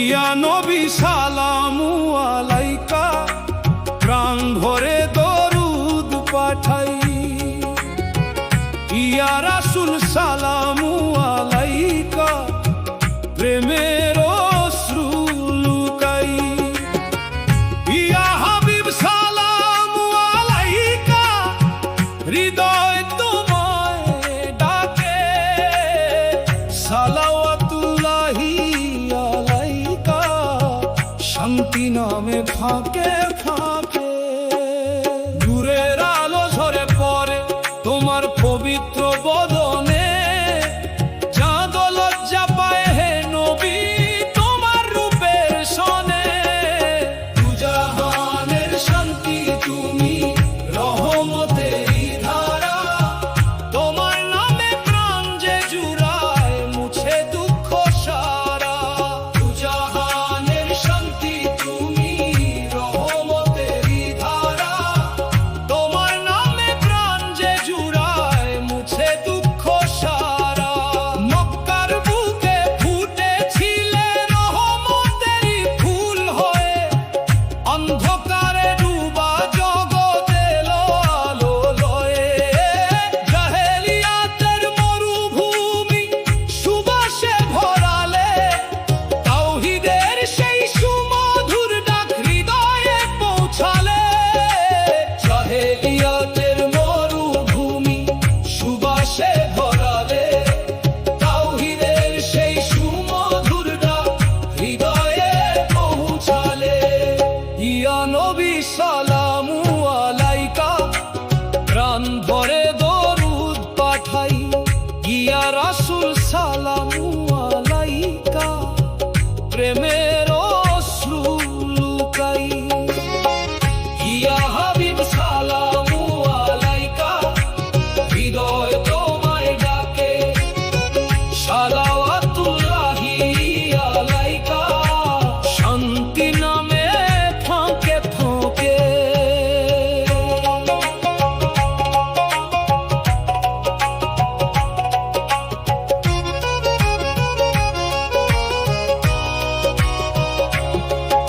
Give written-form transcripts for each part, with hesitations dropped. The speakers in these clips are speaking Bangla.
ইয়া নবী সালামু আলাইকা, প্রাণ ভরে দরুদ পাঠাই। ইয়া রাসূল সালামু আলাইকা, প্রেমের অশ্রু লুকাই। ইয়া হাবিব সালামু আলাইকা, হৃদয় তোমায় ডাকে। সালাওয়াতুল্লাহি শান্তি নামে ফাঁকে ফাঁকে। নূরের আলো ঝরে পড়ে তোমার পবিত্র বদনে, চাঁদ লজ্জা পায় হে নবী তোমার রূপের সনে। দুজাহানের শান্তি তুমি, রহমতেরই ধারা, তোমার নামে প্রাণ যে জুড়ায় মুছে দুঃখ সারা। দুজাহানের শান্তি তুমি, রহমতেরই ধারা, তোমার নামে প্রাণ যে জুড়ায় মুছে দুঃখ সারা। মক্কার বুকে ফুটেছিলে রহমতেরই ফুল হয়ে, অন্ধকারে ডুবা জগৎ এলো আলো লয়ে। জাহেলিয়াতের মরুভূমি সুবাসে ভরালে, তাওহীদের সেই সুমধুর ডাক হৃদয়ে পৌঁছালে। জাহেলিয়াতের মরুভূমি সুবাসে ভরালে, তাওহীদের সেই সুমধুর ডাক হৃদয়ে পৌঁছালে। ইয়া নবী সালামু আলাইকা, প্রাণ ভরে দরুদ পাঠাই। ইয়া রাসূল সালামু আলাইকা, প্রেমের অশ্রু লুকাই। ইয়া হাবিব সালামু আলাইকা, হৃদয় তোমায় ডাকে। সালাওয়াতুল্লাহি আলাইকা, শান্তি নামে ফাঁকে ফাঁকে।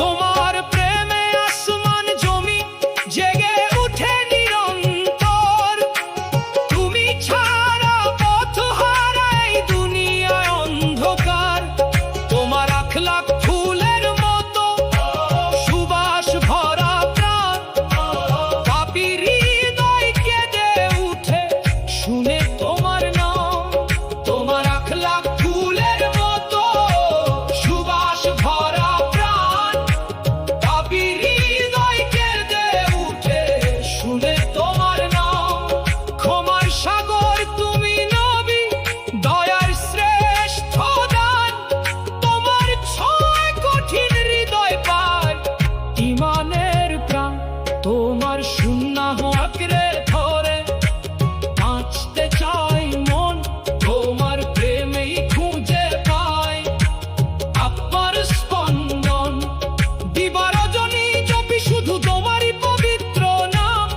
তোমার প্রেমে আসমান জমি জেগে উঠে নিরন্তর। তুমি ছাড়া পথ হারাই দুনিয়ায় অন্ধকার। তোমার আখলাক ফুলের মতো সুবাস ভরা প্রাণ, পাপী হৃদয় কেঁদে উঠে শুনে তোমার নাম। তোমার আখলাক ফুলের মতো সুবাস ভরা প্রাণ, পাপী হৃদয় কেঁদে উঠে শুনে তোমার নাম। ক্ষমার সাগর তুমি নবী, দয়ার শ্রেষ্ঠ দান। তোমার ছয় কঠিন হৃদয় পায় ঈমানের প্রাণ। তোমার সুন্নাহ আঁকড়ে ধরে বাঁচতে চাই মন। তোমার প্রেমেই খুঁজে পায় আত্মার স্পন্দন। দিবা রজনী জপি শুধু তোমারই পবিত্র নাম।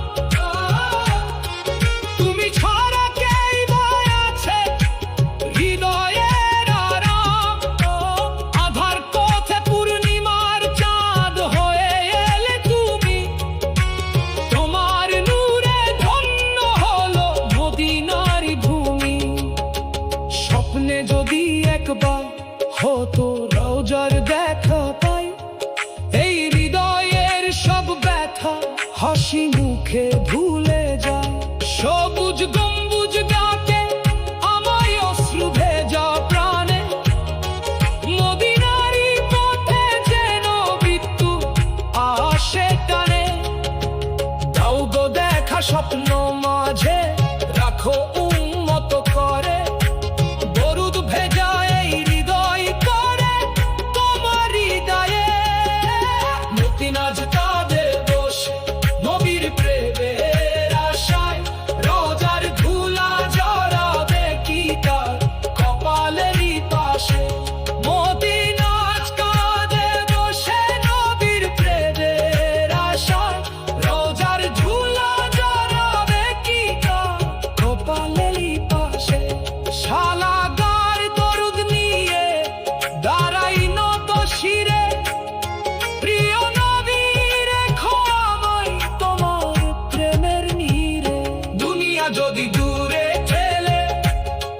তুমি ছাড়া কেই বা আছে হৃদয়ের আরাম। আধার পথে পূর্ণিমার চাঁদ হয়ে এলে তুমি। তোমার নূরে ধন্য হলো মদিনার ভূমি। স্বপ্নে যদি একবার হতো রওজার দেখা পাই, এই হৃদয়ের সব ব্যথা হাসি মুখে ভুলে যায়। সবুজ গম্বুজ ডাকে আমায় অশ্রু ভেজা প্রাণে। মদিনারি পথে যেন মৃত্যু আসে টানে। দাও গো দেখা স্বপ্ন মাঝে, রাখো উম্মত করে। বিশালেরই পাশে শালাগার দরুদ নিয়ে দাঁড়াই নত শিরে প্রিয় নবী রেখো আমায় তোমার প্রেমের নীরে দুনিয়া যদি দূরে ঠেলে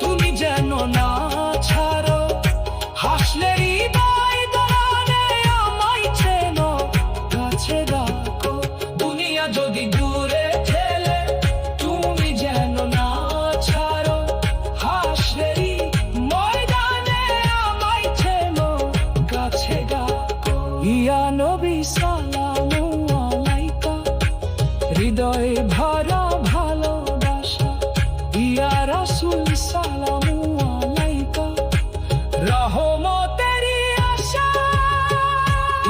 তুমি যেন না ছাড়ো হাসলে হৃদয় দালানে আমায় চেনো কাছে রাখো দুনিয়া যদি দূরে ঠেলে তুমি যেন না ছাড়ো হাসলে ময়দানে আমায় চেনো কাছে রাখো ইয়া নবী সালামু আলাইকা হৃদয়ে ভরা ভালোবাসা ইয়া রাসূল সালামু আলাইকা রহমতেরই আশা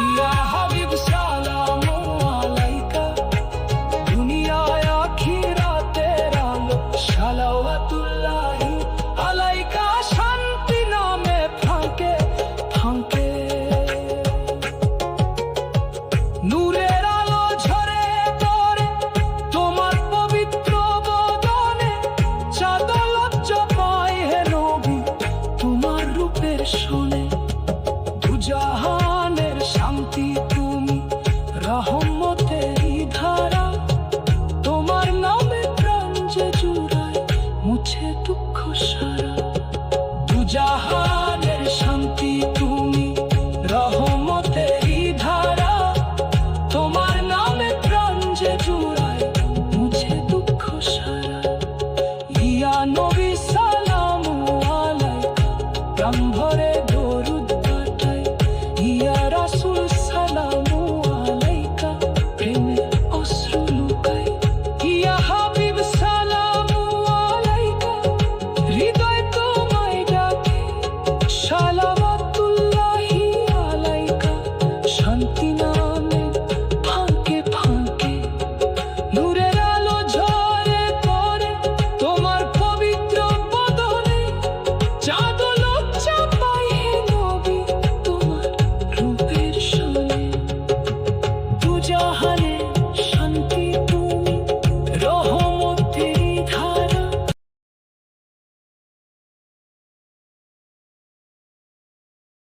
ইয়া হাবিব সালামু আলাইকা দুনিয়ায় আখিরাতের আলো সালাওয়াতুল্লাহি আলাইকা শান্তি নামে ফাঁকে ফাঁকে নূরের আলো ঝরে পড়ে তোমার পবিত্র বদনে চাঁদ লজ্জা পায় হে নবী তোমার রূপের শোনে দুজাহানের শান্তি তুমি রহমতেরই ধারা তোমার নামে প্রাণ যে জুড়ায় মুছে দুঃখ সারা দুজাহানের শান্তি তুমি রহমতেরই ধারা তোমার নামে প্রাণ যে জুড়ায় মুছে দুঃখ সারা ইয়া নবী সালামু আলাইকা প্রাণ ভরে